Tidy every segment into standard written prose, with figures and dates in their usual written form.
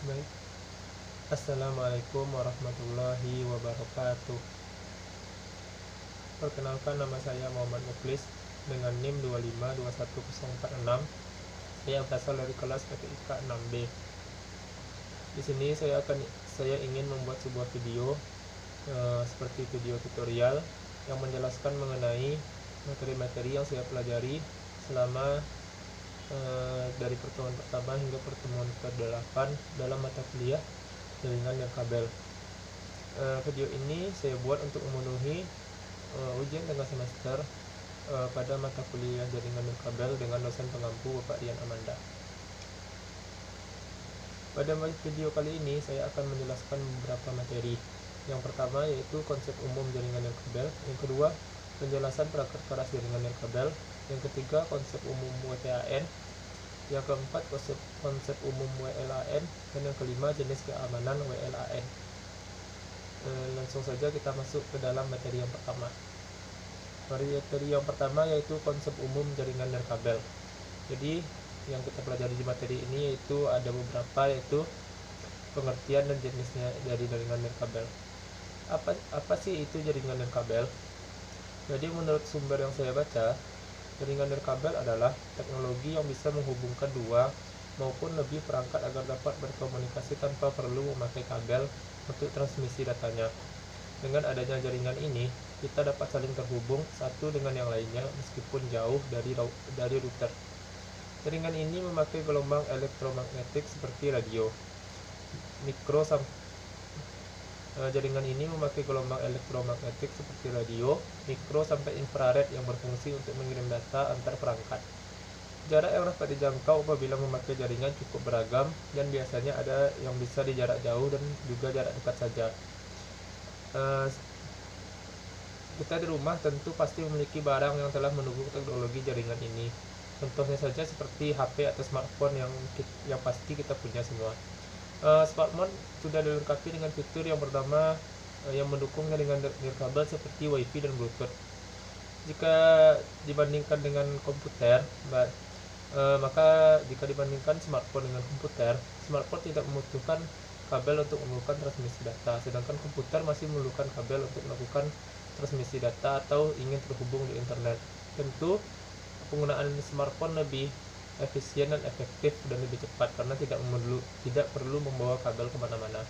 Baik. Assalamualaikum warahmatullahi wabarakatuh. Perkenalkan, nama saya Muhammad Muklis dengan NIM 2521046. Saya berasal dari kelas PTIK 6B. Di sini saya ingin membuat sebuah video seperti video tutorial yang menjelaskan mengenai materi-materi yang saya pelajari selama dari pertemuan pertama hingga pertemuan ke-8 dalam mata kuliah jaringan dan kabel. Video ini saya buat untuk memenuhi ujian tengah semester pada mata kuliah jaringan dan kabel dengan dosen pengampu Bapak Rian Amanda. Pada video kali ini saya akan menjelaskan beberapa materi. Yang pertama yaitu konsep umum jaringan dan kabel, yang kedua penjelasan perangkat keras jaringan dan kabel, yang ketiga konsep umum WPAN, yang keempat konsep umum WLAN, dan yang kelima jenis keamanan WLAN. Langsung saja kita masuk ke dalam materi yang pertama. Materi yang pertama yaitu konsep umum jaringan dan kabel. Jadi yang kita pelajari di materi ini yaitu ada beberapa, yaitu pengertian dan jenisnya dari jaringan dan kabel. Apa sih itu jaringan dan kabel? Jadi menurut sumber yang saya baca, jaringan dan kabel adalah teknologi yang bisa menghubungkan dua maupun lebih perangkat agar dapat berkomunikasi tanpa perlu memakai kabel untuk transmisi datanya. Dengan adanya jaringan ini, kita dapat saling terhubung satu dengan yang lainnya meskipun jauh dari router. Jaringan ini memakai gelombang elektromagnetik seperti radio. Jaringan ini memakai gelombang elektromagnetik seperti radio, mikro sampai infrared yang berfungsi untuk mengirim data antar perangkat. Jarak yang dapat dijangkau apabila memakai jaringan cukup beragam, dan biasanya ada yang bisa di jarak jauh dan juga jarak dekat saja. Kita di rumah tentu pasti memiliki barang yang telah mendukung teknologi jaringan ini. Contohnya saja seperti HP atau smartphone yang pasti kita punya semua. Smartphone sudah dilengkapi dengan fitur yang pertama yang mendukung jaringan nirkabel seperti WiFi dan Bluetooth. Jika dibandingkan dengan komputer, maka jika dibandingkan smartphone dengan komputer, smartphone tidak membutuhkan kabel untuk melakukan transmisi data, sedangkan komputer masih memerlukan kabel untuk melakukan transmisi data atau ingin terhubung di internet. Tentu penggunaan smartphone lebih efisien dan efektif dan lebih cepat karena tidak perlu membawa kabel kemana-mana.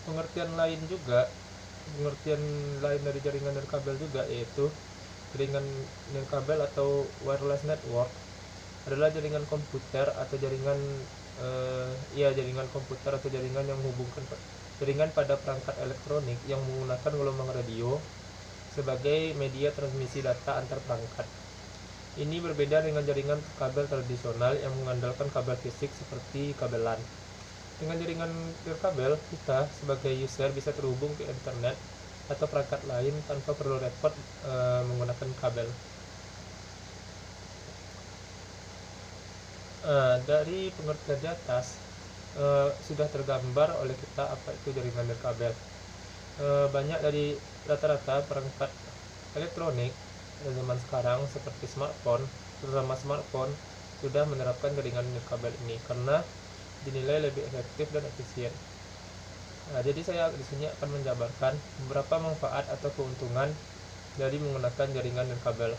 Pengertian lain dari jaringan dan kabel juga yaitu jaringan dan kabel atau wireless network adalah jaringan komputer atau jaringan yang menghubungkan jaringan pada perangkat elektronik yang menggunakan gelombang radio sebagai media transmisi data antar perangkat. Ini berbeda dengan jaringan kabel tradisional yang mengandalkan kabel fisik seperti kabel LAN. Dengan jaringan nirkabel, kita sebagai user bisa terhubung ke internet atau perangkat lain tanpa perlu repot menggunakan kabel. Dari pengertian di atas sudah tergambar oleh kita apa itu jaringan nirkabel. Banyak dari rata-rata perangkat elektronik zaman sekarang seperti terutama smartphone sudah menerapkan jaringan nirkabel ini karena dinilai lebih efektif dan efisien. Jadi saya di sini akan menjabarkan beberapa manfaat atau keuntungan dari menggunakan jaringan nirkabel.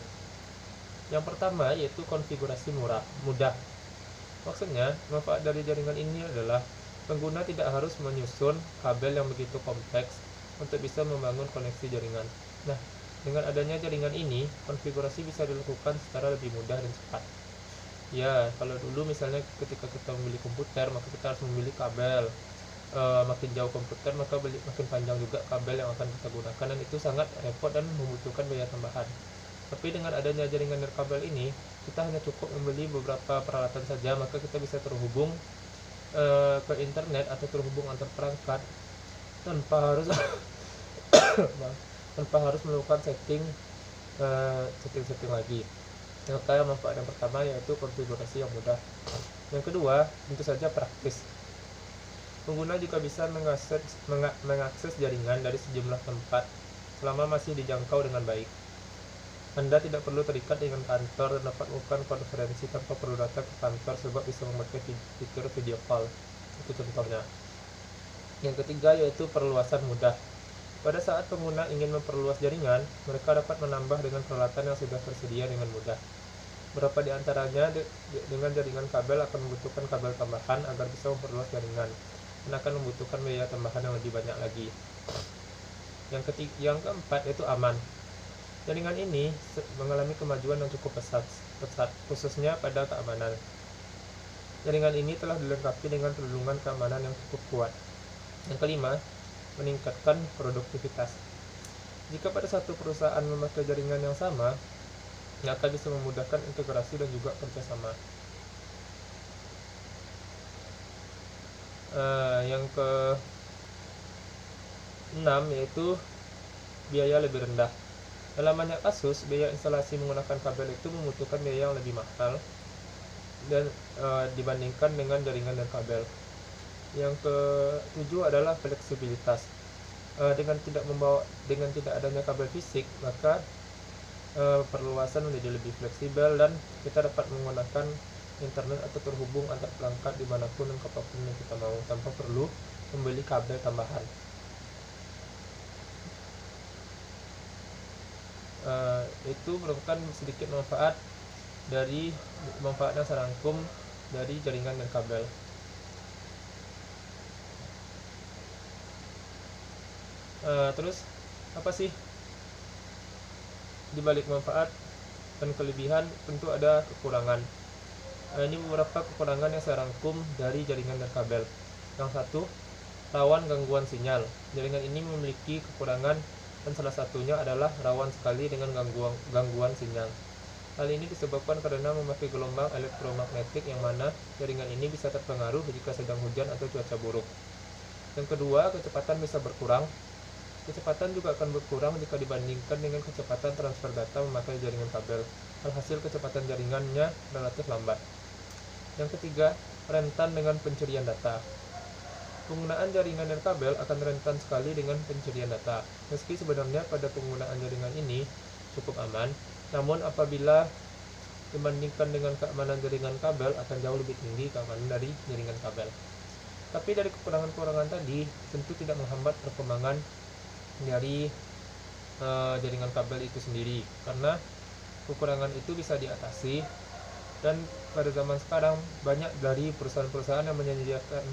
Yang pertama yaitu konfigurasi mudah. Maksudnya, manfaat dari jaringan ini adalah pengguna tidak harus menyusun kabel yang begitu kompleks untuk bisa membangun koneksi jaringan. Nah, dengan adanya jaringan ini, konfigurasi bisa dilakukan secara lebih mudah dan cepat. Ya, kalau dulu misalnya ketika kita membeli komputer, maka kita harus membeli kabel. Makin jauh komputer, maka makin panjang juga kabel yang akan kita gunakan, dan itu sangat repot dan membutuhkan biaya tambahan. Tapi dengan adanya jaringan nirkabel ini, kita hanya cukup membeli beberapa peralatan saja, maka kita bisa terhubung ke internet atau terhubung antar perangkat tanpa harus melakukan setting lagi. Maka manfaat yang pertama yaitu konfigurasi yang mudah. Yang kedua, tentu saja praktis. Pengguna juga bisa mengakses jaringan dari sejumlah tempat selama masih dijangkau dengan baik. Anda tidak perlu terikat dengan kantor dan dapat melakukan konferensi tanpa perlu datang ke kantor sebab bisa memakai fitur video call. Itu contohnya. Yang ketiga yaitu perluasan mudah. Pada saat pengguna ingin memperluas jaringan, mereka dapat menambah dengan peralatan yang sudah tersedia dengan mudah. Beberapa di antaranya dengan jaringan kabel akan membutuhkan kabel tambahan agar bisa memperluas jaringan, dan akan membutuhkan biaya tambahan yang lebih banyak lagi. Yang keempat yaitu aman. Jaringan ini mengalami kemajuan yang cukup pesat, khususnya pada keamanan. Jaringan ini telah dilengkapi dengan perlindungan keamanan yang cukup kuat. Yang kelima, meningkatkan produktivitas. Jika pada satu perusahaan memakai jaringan yang sama, maka bisa memudahkan integrasi dan juga kerjasama. Yang ke-6 yaitu biaya lebih rendah. Dalam banyak kasus, biaya instalasi menggunakan kabel itu membutuhkan biaya yang lebih mahal dan dibandingkan dengan jaringan dan kabel. Yang ke-7 adalah fleksibilitas. Dengan tidak adanya kabel fisik, maka perluasan menjadi lebih fleksibel dan kita dapat menggunakan internet atau terhubung antar perangkat dimanapun dan kapanpun yang kita mau tanpa perlu membeli kabel tambahan. Itu merupakan sedikit manfaat yang saya rangkum dari jaringan dan kabel. Terus apa sih dibalik manfaat dan kelebihan? Tentu ada kekurangan. Ini beberapa kekurangan yang saya rangkum dari jaringan dan kabel. Yang satu, rawan gangguan sinyal. Jaringan ini memiliki kekurangan dan salah satunya adalah rawan sekali dengan gangguan sinyal. Hal ini disebabkan karena memakai gelombang elektromagnetik yang mana jaringan ini bisa terpengaruh jika sedang hujan atau cuaca buruk. Yang kedua, kecepatan bisa berkurang. Kecepatan juga akan berkurang jika dibandingkan dengan kecepatan transfer data memakai jaringan kabel. Alhasil kecepatan jaringannya relatif lambat. Yang ketiga, rentan dengan pencurian data. Penggunaan jaringan dan kabel akan rentan sekali dengan pencurian data. Meski sebenarnya pada penggunaan jaringan ini cukup aman, namun apabila dibandingkan dengan keamanan jaringan kabel akan jauh lebih tinggi keamanan dari jaringan kabel. Tapi dari kekurangan-kekurangan tadi tentu tidak menghambat perkembangan dari jaringan kabel itu sendiri, karena kekurangan itu bisa diatasi. Dan pada zaman sekarang banyak dari perusahaan-perusahaan yang menyediakan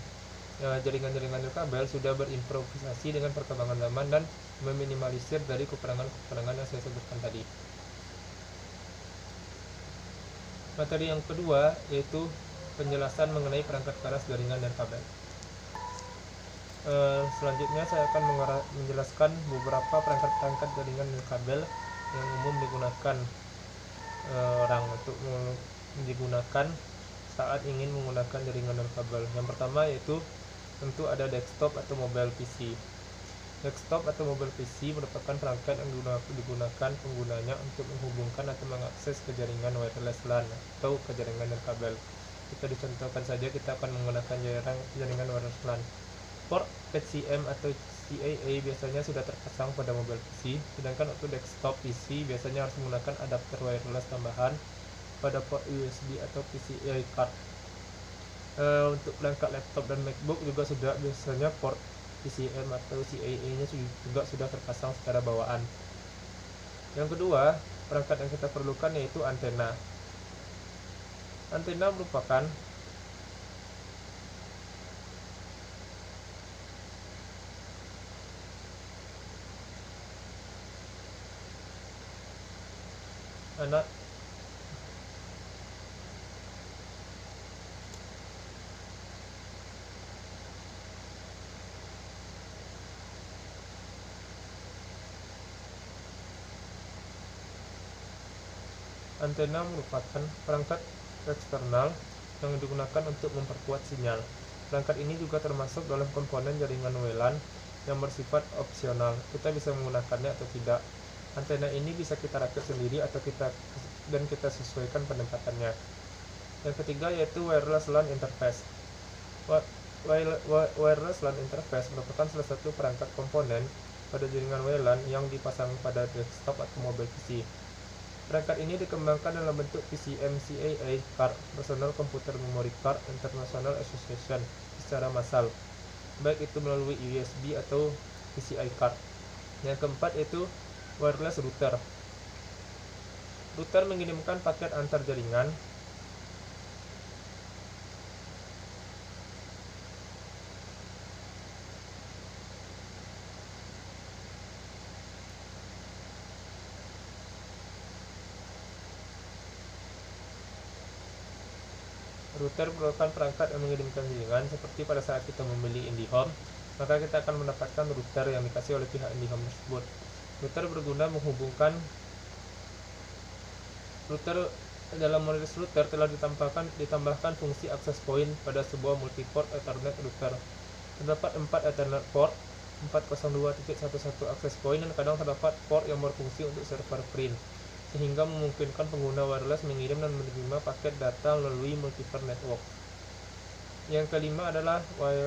jaringan-jaringan kabel sudah berimprovisasi dengan perkembangan zaman dan meminimalisir dari kekurangan-kekurangan yang saya sebutkan tadi. Materi yang kedua yaitu penjelasan mengenai perangkat keras jaringan dan kabel. Selanjutnya saya akan menjelaskan beberapa perangkat-perangkat jaringan dan kabel yang umum digunakan orang untuk digunakan saat ingin menggunakan jaringan dan kabel. Yang pertama yaitu tentu ada desktop atau mobile PC. Desktop atau mobile PC merupakan perangkat yang digunakan penggunanya untuk menghubungkan atau mengakses ke jaringan wireless LAN atau ke jaringan dan kabel. Kita dicontohkan saja, kita akan menggunakan jaringan wireless LAN. Port PCM atau CAA biasanya sudah terpasang pada mobile PC, sedangkan untuk desktop PC biasanya harus menggunakan adapter wireless tambahan pada port USB atau PCI card. Untuk perangkat laptop dan MacBook juga sudah biasanya port PCM atau CAA-nya juga sudah terpasang secara bawaan. Yang kedua, perangkat yang kita perlukan yaitu antena. Antena merupakan Antena merupakan perangkat eksternal yang digunakan untuk memperkuat sinyal. Perangkat ini juga termasuk dalam komponen jaringan WLAN yang bersifat opsional. Kita bisa menggunakannya atau tidak. Antena ini bisa kita rakit sendiri atau kita sesuaikan penempatannya. Yang ketiga yaitu wireless LAN interface. Wireless LAN interface merupakan salah satu perangkat komponen pada jaringan WLAN yang dipasang pada desktop atau mobile PC. Perangkat ini dikembangkan dalam bentuk PCMCIA card, Personal Computer Memory Card International Association, secara massal, baik itu melalui USB atau PCI card. Yang keempat yaitu wireless router. Router mengirimkan paket antar jaringan. Router merupakan perangkat yang mengirimkan jaringan. Seperti pada saat kita membeli IndiHome, maka kita akan mendapatkan router yang dikasih oleh pihak IndiHome tersebut. Router berguna menghubungkan. Dalam model router telah ditambahkan fungsi access point pada sebuah multiport Ethernet router. Terdapat 4 Ethernet port, 402.11 access point, dan kadang terdapat port yang berfungsi untuk server print, sehingga memungkinkan pengguna wireless mengirim dan menerima paket data melalui multiver network. Yang kelima adalah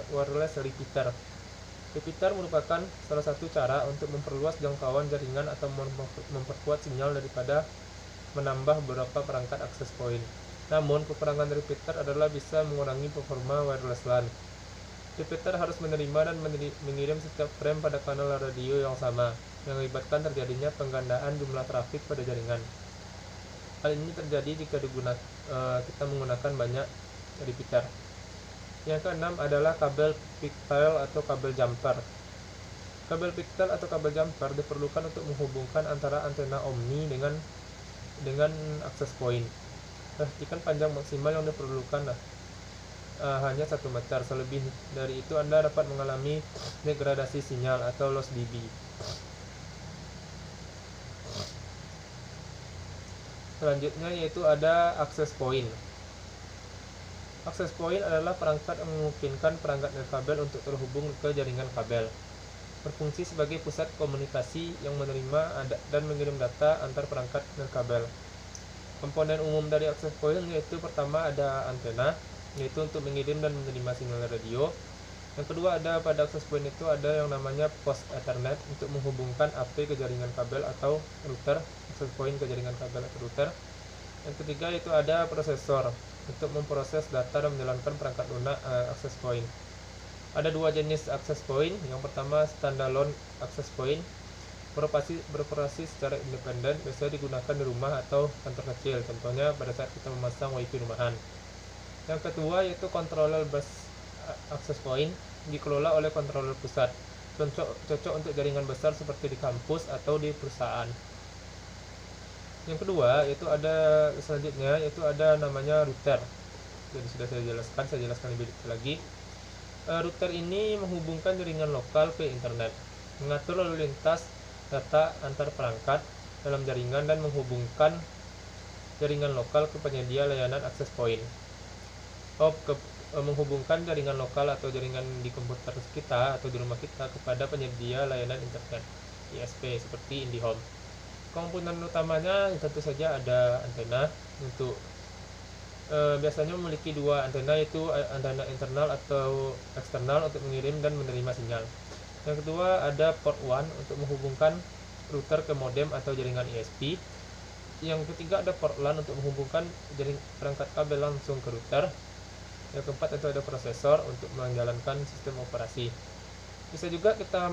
wireless repeater. Repeater merupakan salah satu cara untuk memperluas jangkauan jaringan atau memperkuat sinyal daripada menambah beberapa perangkat access point. Namun, kekurangan repeater adalah bisa mengurangi performa wireless LAN. Repeater harus menerima dan mengirim setiap frame pada kanal radio yang sama, yang mengakibatkan terjadinya penggandaan jumlah trafik pada jaringan. Hal ini terjadi jika kita menggunakan banyak repeater. Yang keenam adalah kabel pigtail atau kabel jumper. Kabel pigtail atau kabel jumper diperlukan untuk menghubungkan antara antena omni dengan access point. Perhatikan panjang maksimal yang diperlukan hanya 1 meter. Selebih dari itu Anda dapat mengalami degradasi sinyal atau loss dB. Selanjutnya yaitu ada access point. Access point adalah perangkat yang memungkinkan perangkat nirkabel untuk terhubung ke jaringan kabel. Berfungsi sebagai pusat komunikasi yang menerima dan mengirim data antar perangkat nirkabel. Komponen umum dari access point yaitu pertama ada antena, yaitu untuk mengirim dan menerima sinyal radio. Yang kedua ada pada access point itu ada yang namanya post Ethernet untuk menghubungkan AP ke jaringan kabel atau router, access point ke jaringan kabel atau router. Yang ketiga itu ada prosesor untuk memproses data dan menjalankan perangkat lunak access point. Ada 2 jenis access point. Yang pertama standalone access point, beroperasi secara independen, biasanya digunakan di rumah atau kantor kecil, contohnya pada saat kita memasang wifi rumahan. Yang kedua yaitu controller bus access point, dikelola oleh controller pusat, cocok untuk jaringan besar seperti di kampus atau di perusahaan. Yang kedua yaitu selanjutnya ada namanya router. Jadi sudah saya jelaskan lebih detail lagi. Router ini menghubungkan jaringan lokal ke internet, mengatur lalu lintas data antar perangkat dalam jaringan, dan menghubungkan jaringan lokal ke penyedia layanan access point. Menghubungkan jaringan lokal atau jaringan di komputer kita atau di rumah kita kepada penyedia layanan internet ISP seperti IndiHome. Komponen utamanya tentu saja ada antena untuk biasanya memiliki 2 antena, yaitu antena internal atau eksternal untuk mengirim dan menerima sinyal. Yang kedua ada port 1 untuk menghubungkan router ke modem atau jaringan ISP. Yang ketiga ada port LAN untuk menghubungkan perangkat kabel langsung ke router. Yang keempat itu ada prosesor untuk menjalankan sistem operasi. Bisa juga kita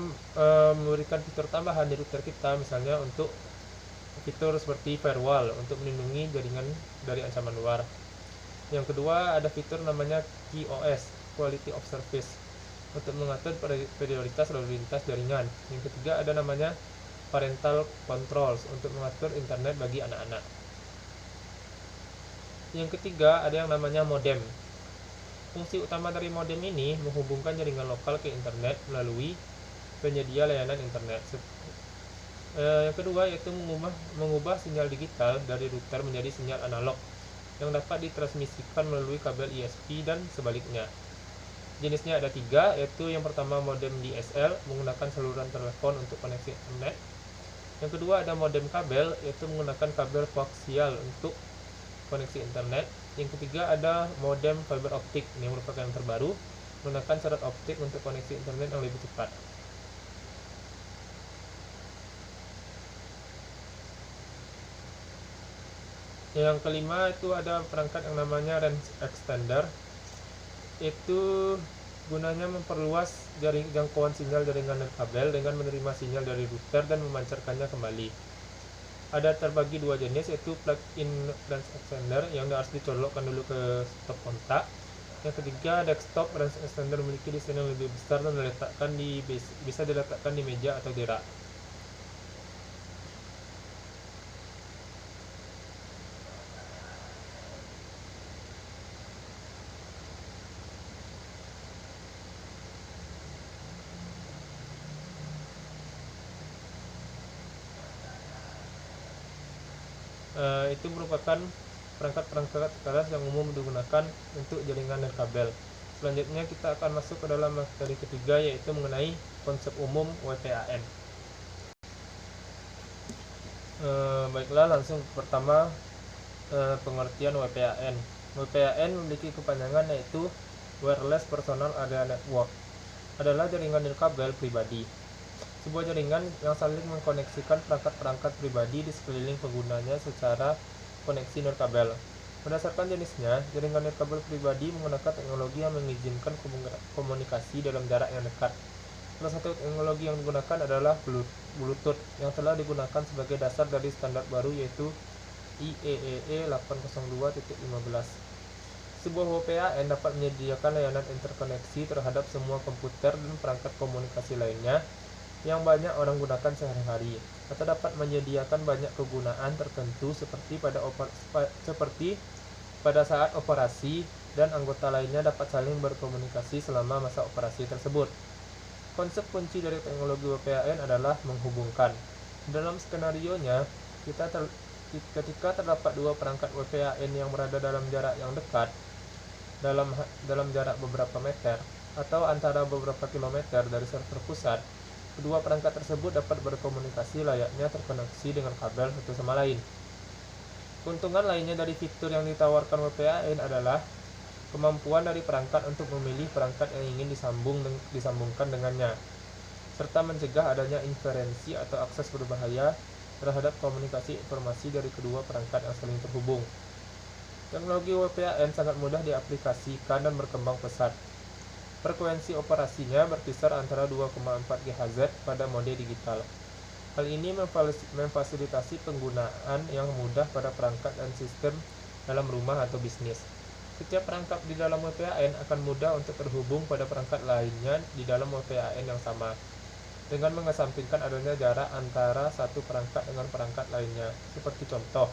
memberikan fitur tambahan di router kita, misalnya untuk fitur seperti firewall untuk melindungi jaringan dari ancaman luar. Yang kedua ada fitur namanya QoS, Quality of Service, untuk mengatur prioritas lalu lintas jaringan. Yang ketiga ada namanya Parental Controls untuk mengatur internet bagi anak-anak. Yang ketiga ada yang namanya modem. Fungsi utama dari modem ini menghubungkan jaringan lokal ke internet melalui penyedia layanan internet. Yang kedua yaitu mengubah sinyal digital dari router menjadi sinyal analog yang dapat ditransmisikan melalui kabel ISP dan sebaliknya. Jenisnya ada 3, yaitu yang pertama modem DSL menggunakan saluran telepon untuk koneksi internet. Yang kedua ada modem kabel, yaitu menggunakan kabel koaksial untuk koneksi internet. Yang ketiga ada modem fiber optik, ini merupakan yang terbaru, menggunakan syarat optik untuk koneksi internet yang lebih cepat. Yang kelima itu ada perangkat yang namanya range extender. Itu gunanya memperluas jangkauan sinyal jaringan nirkabel dengan menerima sinyal dari router dan memancarkannya kembali. Ada terbagi dua jenis, yaitu plug-in range extender yang harus dicolokkan dulu ke stop kontak. Yang ketiga, desktop range extender memiliki desain yang lebih besar dan bisa diletakkan di meja atau di rak. Itu merupakan perangkat-perangkat keras yang umum digunakan untuk jaringan nirkabel. Selanjutnya kita akan masuk ke dalam materi ketiga, yaitu mengenai konsep umum WPAN. Baiklah, langsung pertama pengertian WPAN. WPAN memiliki kepanjangan yaitu Wireless Personal Area Network. Adalah jaringan nirkabel pribadi. Sebuah jaringan yang saling mengkoneksikan perangkat-perangkat pribadi di sekeliling penggunanya secara koneksi nirkabel. Berdasarkan jenisnya, jaringan nirkabel pribadi menggunakan teknologi yang mengizinkan komunikasi dalam jarak yang dekat. Salah satu teknologi yang digunakan adalah Bluetooth yang telah digunakan sebagai dasar dari standar baru, yaitu IEEE 802.15. Sebuah WPAN dapat menyediakan layanan interkoneksi terhadap semua komputer dan perangkat komunikasi lainnya yang banyak orang gunakan sehari-hari, atau dapat menyediakan banyak kegunaan tertentu seperti pada saat operasi, dan anggota lainnya dapat saling berkomunikasi selama masa operasi tersebut. Konsep kunci dari teknologi WPAN adalah menghubungkan. Dalam skenarionya, ketika terdapat dua perangkat WPAN yang berada dalam jarak yang dekat, dalam jarak beberapa meter atau antara beberapa kilometer dari server pusat, kedua perangkat tersebut dapat berkomunikasi layaknya terkoneksi dengan kabel satu sama lain. Keuntungan lainnya dari fitur yang ditawarkan WPAN adalah kemampuan dari perangkat untuk memilih perangkat yang ingin disambungkan dengannya, serta mencegah adanya interferensi atau akses berbahaya terhadap komunikasi informasi dari kedua perangkat yang saling terhubung. Teknologi WPAN sangat mudah diaplikasikan dan berkembang pesat. Frekuensi operasinya berkisar antara 2,4 GHz pada mode digital. Hal ini memfasilitasi penggunaan yang mudah pada perangkat dan sistem dalam rumah atau bisnis. Setiap perangkat di dalam WPAN akan mudah untuk terhubung pada perangkat lainnya di dalam WPAN yang sama, dengan mengesampingkan adanya jarak antara satu perangkat dengan perangkat lainnya. Seperti contoh,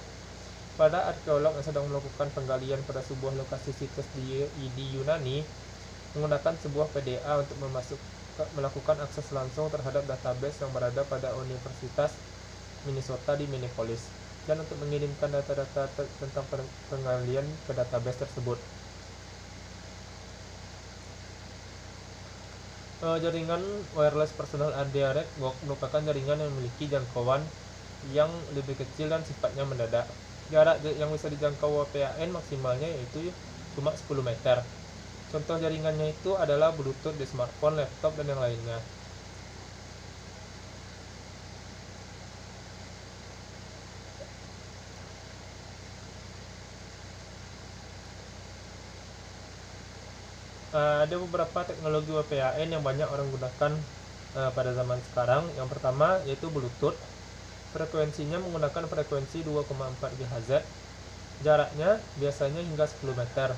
pada arkeolog yang sedang melakukan penggalian pada sebuah lokasi situs di Yunani, menggunakan sebuah PDA untuk melakukan akses langsung terhadap database yang berada pada Universitas Minnesota di Minneapolis, dan untuk mengirimkan data-data tentang penggalian ke database tersebut. Jaringan Wireless Personal Area Network merupakan jaringan yang memiliki jangkauan yang lebih kecil dan sifatnya mendadak. Jarak yang bisa dijangkau WPAN maksimalnya yaitu cuma 10 meter. Contoh jaringannya itu adalah Bluetooth di smartphone, laptop, dan yang lainnya. Ada beberapa teknologi WPAN yang banyak orang gunakan pada zaman sekarang. Yang pertama yaitu Bluetooth. Frekuensinya menggunakan frekuensi 2,4 GHz. Jaraknya biasanya hingga 10 meter.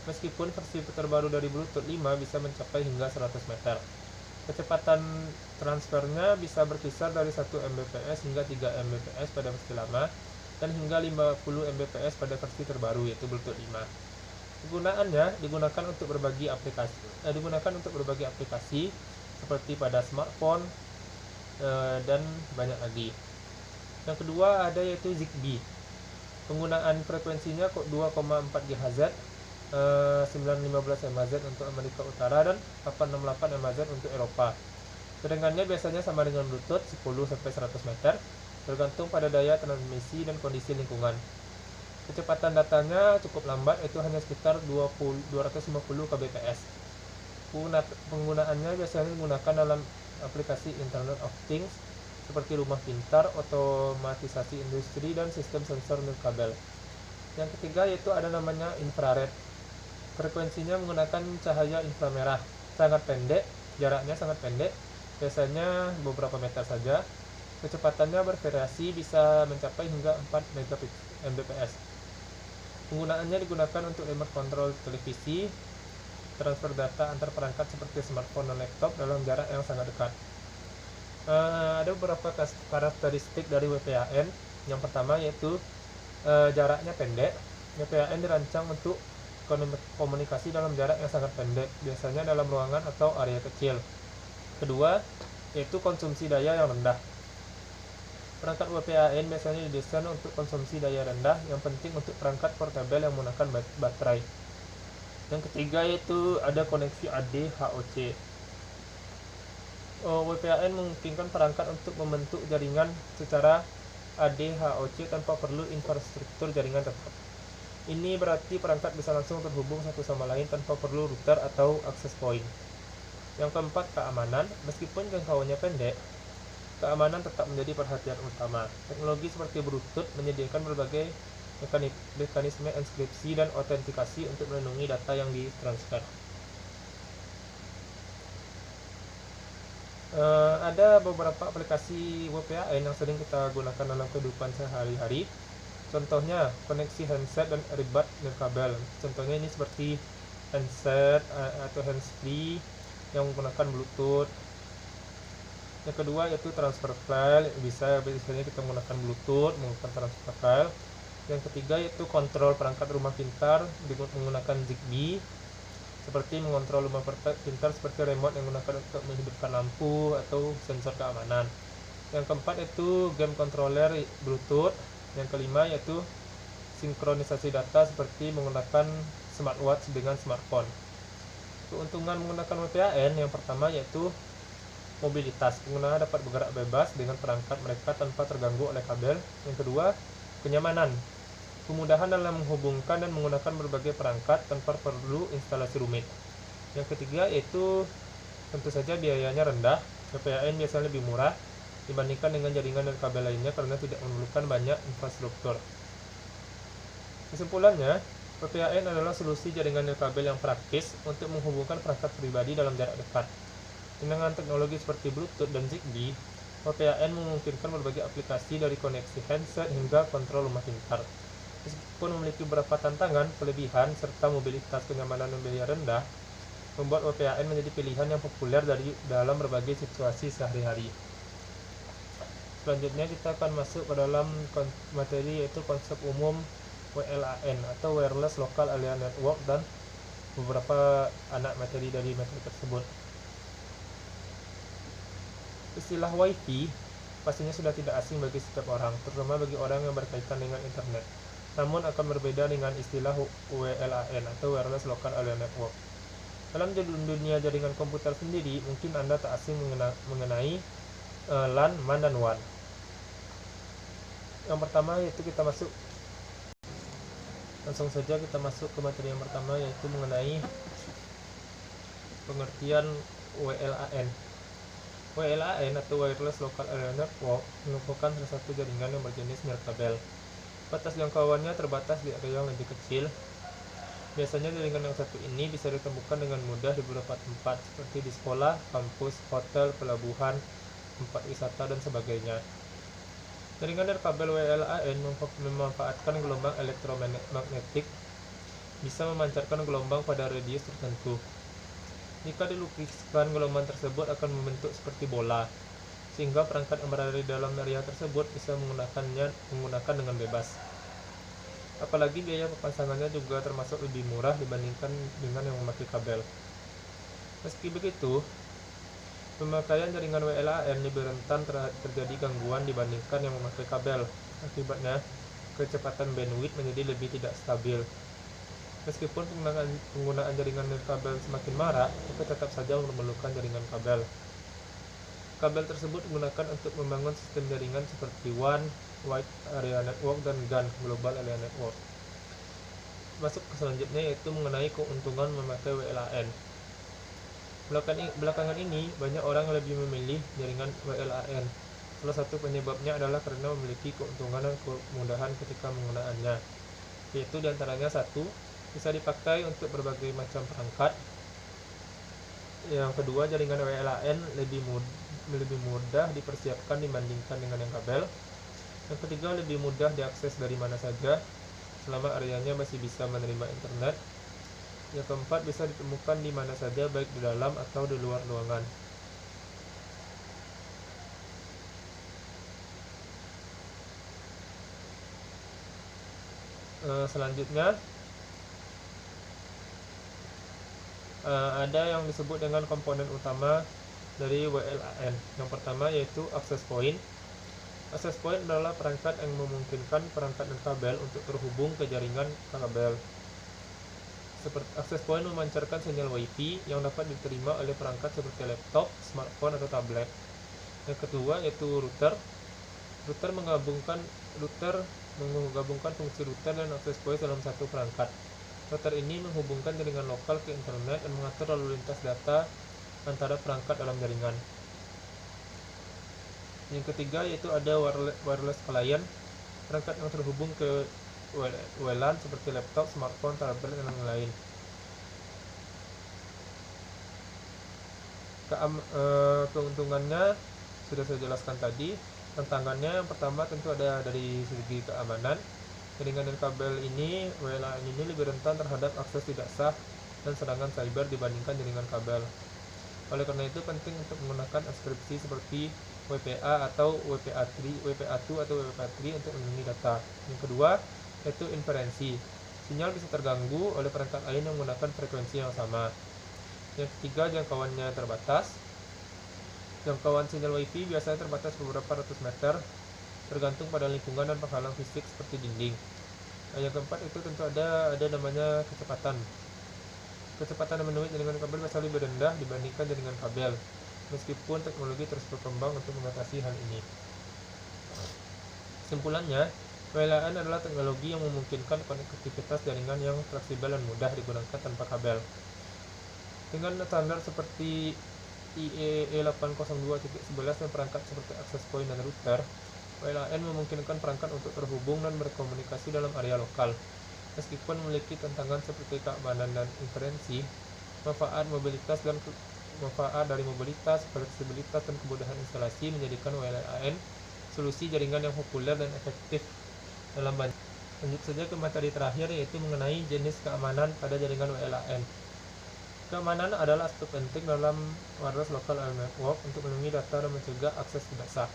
Meskipun versi terbaru dari Bluetooth 5 bisa mencapai hingga 100 meter. Kecepatan transfernya bisa berkisar dari 1 Mbps hingga 3 Mbps pada versi lama, dan hingga 50 Mbps pada versi terbaru yaitu Bluetooth 5. Kegunaannya digunakan untuk berbagai aplikasi seperti pada smartphone dan banyak lagi. Yang kedua ada yaitu Zigbee. Penggunaan frekuensinya 2,4 GHz, 915 MHz untuk Amerika Utara dan 868 MHz untuk Eropa. Kedengarannya biasanya sama dengan Bluetooth 10-100 meter, tergantung pada daya transmisi dan kondisi lingkungan. Kecepatan datanya cukup lambat, itu hanya sekitar 250 kbps. Penggunaannya biasanya digunakan dalam aplikasi Internet of Things seperti rumah pintar, otomatisasi industri, dan sistem sensor nirkabel. Yang ketiga yaitu ada namanya infrared. Frekuensinya menggunakan cahaya inframerah, sangat pendek, jaraknya sangat pendek, biasanya beberapa meter saja. Kecepatannya bervariasi, bisa mencapai hingga 4 Mbps. Penggunaannya digunakan untuk remote control televisi, transfer data antar perangkat seperti smartphone dan laptop dalam jarak yang sangat dekat. Ada beberapa karakteristik dari WPAN. Yang pertama yaitu jaraknya pendek. WPAN dirancang untuk komunikasi dalam jarak yang sangat pendek, biasanya dalam ruangan atau area kecil. Kedua, yaitu konsumsi daya yang rendah. Perangkat WPAN biasanya didesain untuk konsumsi daya rendah, yang penting untuk perangkat portabel yang menggunakan baterai. Yang ketiga yaitu ada koneksi ADHOC. WPAN memungkinkan perangkat untuk membentuk jaringan secara ADHOC tanpa perlu infrastruktur jaringan tetap. Ini berarti perangkat bisa langsung terhubung satu sama lain tanpa perlu router atau access point. Yang keempat, keamanan. Meskipun jangkauannya pendek, keamanan tetap menjadi perhatian utama. Teknologi seperti Bluetooth menyediakan berbagai mekanisme enkripsi dan autentikasi untuk melindungi data yang ditransfer. Ada beberapa aplikasi WPAN yang sering kita gunakan dalam kehidupan sehari-hari. Contohnya koneksi handset dan earbud nirkabel. Contohnya ini seperti handset atau handsfree yang menggunakan Bluetooth. Yang kedua yaitu transfer file, biasanya kita menggunakan Bluetooth, menggunakan transfer file. Yang ketiga yaitu kontrol perangkat rumah pintar menggunakan Zigbee, seperti mengontrol rumah pintar seperti remote yang menggunakan untuk menghidupkan lampu atau sensor keamanan. Yang keempat yaitu game controller Bluetooth. Yang kelima yaitu sinkronisasi data seperti menggunakan smartwatch dengan smartphone. Keuntungan menggunakan WPAN yang pertama yaitu mobilitas. Pengguna dapat bergerak bebas dengan perangkat mereka tanpa terganggu oleh kabel. Yang kedua, kenyamanan. Kemudahan dalam menghubungkan dan menggunakan berbagai perangkat tanpa perlu instalasi rumit. Yang ketiga yaitu tentu saja biayanya rendah. WPAN biasanya lebih murah dibandingkan dengan jaringan dan kabel lainnya karena tidak memerlukan banyak infrastruktur. Kesimpulannya, WPAN adalah solusi jaringan nirkabel yang praktis untuk menghubungkan perangkat pribadi dalam jarak dekat. Dengan teknologi seperti Bluetooth dan Zigbee, WPAN memungkinkan berbagai aplikasi dari koneksi handset hingga kontrol rumah pintar. Meskipun memiliki beberapa tantangan, kelebihan, serta mobilitas kenyamanan dan biaya rendah, membuat WPAN menjadi pilihan yang populer dalam berbagai situasi sehari-hari. Selanjutnya kita akan masuk ke dalam materi yaitu konsep umum WLAN atau Wireless Local Area Network dan beberapa anak materi dari materi tersebut. Istilah Wi-Fi pastinya sudah tidak asing bagi setiap orang, terutama bagi orang yang berkaitan dengan internet. Namun akan berbeda dengan istilah WLAN atau Wireless Local Area Network. Dalam dunia jaringan komputer sendiri, mungkin Anda tak asing mengenai LAN, MAN, dan WAN. Yang pertama yaitu langsung saja kita masuk ke materi yang pertama yaitu mengenai pengertian WLAN. WLAN atau Wireless Local Area Network merupakan salah satu jaringan yang berjenis nirkabel. Batas jangkauannya terbatas di area yang lebih kecil. Biasanya jaringan yang satu ini bisa ditemukan dengan mudah di beberapa tempat seperti di sekolah, kampus, hotel, pelabuhan, tempat wisata, dan sebagainya. Jaringan nirkabel WLAN memanfaatkan gelombang elektromagnetik, bisa memancarkan gelombang pada radius tertentu. Jika dilukiskan, gelombang tersebut akan membentuk seperti bola, sehingga perangkat yang berada di dalam area tersebut bisa menggunakan dengan bebas. Apalagi biaya pemasangannya juga termasuk lebih murah dibandingkan dengan yang memakai kabel. Meski begitu, pemakaian jaringan WLAN lebih rentan terjadi gangguan dibandingkan yang memakai kabel. Akibatnya, kecepatan bandwidth menjadi lebih tidak stabil. Meskipun penggunaan jaringan nirkabel semakin marak, tapi tetap saja memerlukan jaringan kabel. Kabel tersebut digunakan untuk membangun sistem jaringan seperti WAN, Wide Area Network, dan GAN, Global Area Network. Masuk ke selanjutnya yaitu mengenai keuntungan memakai WLAN. Belakangan ini, banyak orang lebih memilih jaringan WLAN. Salah satu penyebabnya adalah karena memiliki keuntungan dan kemudahan ketika penggunaannya. yaitu diantaranya satu, bisa dipakai untuk berbagai macam perangkat. Yang kedua, jaringan WLAN lebih mudah dipersiapkan dibandingkan dengan yang kabel. Yang ketiga, lebih mudah diakses dari mana saja selama areanya masih bisa menerima internet. Yang keempat, bisa ditemukan di mana saja baik di dalam atau di luar ruangan. Selanjutnya ada yang disebut dengan komponen utama dari WLAN. Yang pertama yaitu access point. Access point adalah perangkat yang memungkinkan perangkat dan kabel untuk terhubung ke jaringan kabel. Seperti access point memancarkan sinyal WiFi yang dapat diterima oleh perangkat seperti laptop, smartphone, atau tablet. Yang kedua yaitu router. Router menggabungkan fungsi router dan access point dalam satu perangkat. Router ini menghubungkan jaringan lokal ke internet dan mengatur lalu lintas data antara perangkat dalam jaringan. Yang ketiga yaitu ada wireless client, perangkat yang terhubung ke WLAN seperti laptop, smartphone, tablet, dan lain-lain. Keuntungannya sudah saya jelaskan tadi. Tantangannya yang pertama tentu ada dari segi keamanan. Jaringan dan kabel ini, WLAN ini lebih rentan terhadap akses tidak sah dan serangan cyber dibandingkan jaringan kabel. Oleh karena itu penting untuk menggunakan enkripsi seperti WPA atau WPA2 atau WPA3 untuk melindungi data. Yang kedua yaitu inferensi. Sinyal bisa terganggu oleh perangkat lain yang menggunakan frekuensi yang sama. Yang ketiga, jangkauannya terbatas. Jangkauan sinyal WiFi biasanya terbatas beberapa ratus meter, tergantung pada lingkungan dan penghalang fisik seperti dinding. Yang keempat itu tentu ada namanya kecepatan. Kecepatan menemui jaringan kabel biasanya lebih rendah dibandingkan jaringan kabel, meskipun teknologi terus berkembang untuk mengatasi hal ini. Kesimpulannya, WLAN adalah teknologi yang memungkinkan konektivitas jaringan yang fleksibel dan mudah digunakan tanpa kabel. Dengan standar seperti IEEE 802.11 dan perangkat seperti access point dan router, WLAN memungkinkan perangkat untuk terhubung dan berkomunikasi dalam area lokal. Meskipun memiliki tantangan seperti keamanan dan inferensi, manfaat dari mobilitas, fleksibilitas, dan kemudahan instalasi menjadikan WLAN solusi jaringan yang populer dan efektif dalam banyak. Lanjut saja ke materi terakhir, yaitu mengenai jenis keamanan pada jaringan WLAN. Keamanan adalah aspek penting dalam wireless local area network untuk melindungi data dan mencegah akses tidak sah.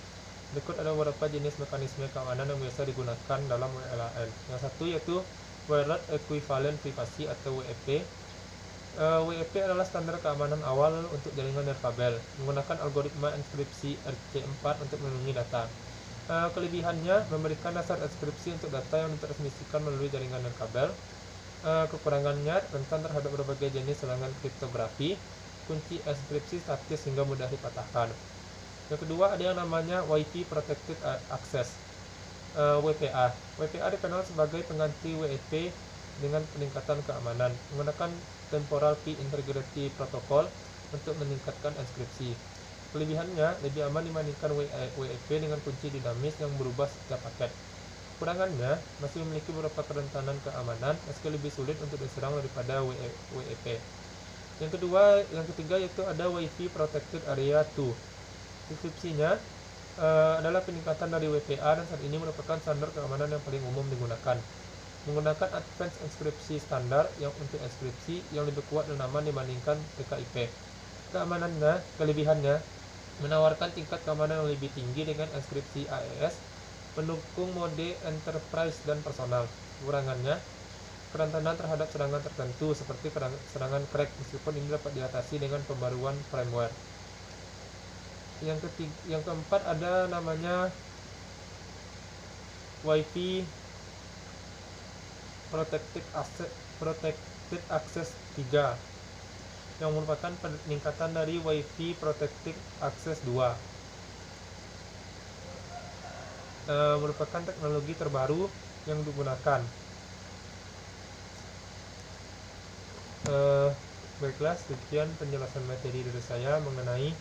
Berikut ada beberapa jenis mekanisme keamanan yang biasa digunakan dalam WLAN. Yang satu yaitu Wireless Equivalent Privacy atau WEP. WEP adalah standar keamanan awal untuk jaringan dan kabel, menggunakan algoritma enkripsi RC4 untuk melindungi data. Kelebihannya memberikan dasar enkripsi untuk data yang ditransmisikan melalui jaringan dan kabel. Kekurangannya rentan terhadap berbagai jenis serangan kriptografi, kunci enkripsi statis hingga mudah dipatahkan. Yang kedua ada yang namanya Wi-Fi Protected Access, WPA. WPA dikenal sebagai pengganti WEP dengan peningkatan keamanan, menggunakan Temporal Key Integrity Protocol untuk meningkatkan enkripsi. Kelebihannya lebih aman dibandingkan WEP dengan kunci dinamis yang berubah setiap paket. Kekurangannya masih memiliki beberapa kerentanan keamanan meski lebih sulit untuk diserang daripada WEP. Yang ketiga yaitu ada Wi-Fi Protected Area 2. Deskripsinya adalah peningkatan dari WPA dan saat ini merupakan standar keamanan yang paling umum digunakan. Menggunakan Advanced Encryption standar yang untuk enkripsi yang lebih kuat dan aman dibandingkan TKIP. Kelebihannya menawarkan tingkat keamanan yang lebih tinggi dengan enkripsi AES, mendukung mode enterprise dan personal. Kekurangannya kerentanan terhadap serangan tertentu seperti serangan crack, meskipun ini dapat diatasi dengan pembaruan firmware. Yang keempat ada namanya Wi-Fi Protected Access 3 yang merupakan peningkatan dari Wi-Fi Protected Access 2. Merupakan teknologi terbaru yang digunakan. Baiklah, sekian penjelasan materi dari saya mengenai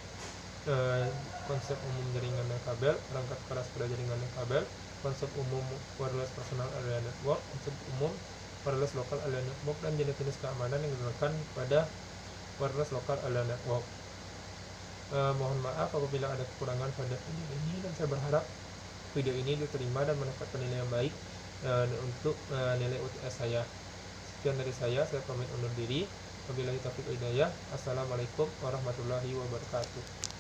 konsep umum jaringan dan kabel, perangkat keras pada jaringan dan kabel. konsep umum wireless personal area network, konsep umum wireless local area network, dan jenis-jenis keamanan yang digunakan pada wireless local area network. Mohon maaf apabila ada kekurangan pada video ini, dan saya berharap video ini diterima dan mendapat penilaian baik untuk nilai UTS saya. Sekian dari saya pamit undur diri. Wabillahi taufiq wal hidayah. Assalamualaikum warahmatullahi wabarakatuh.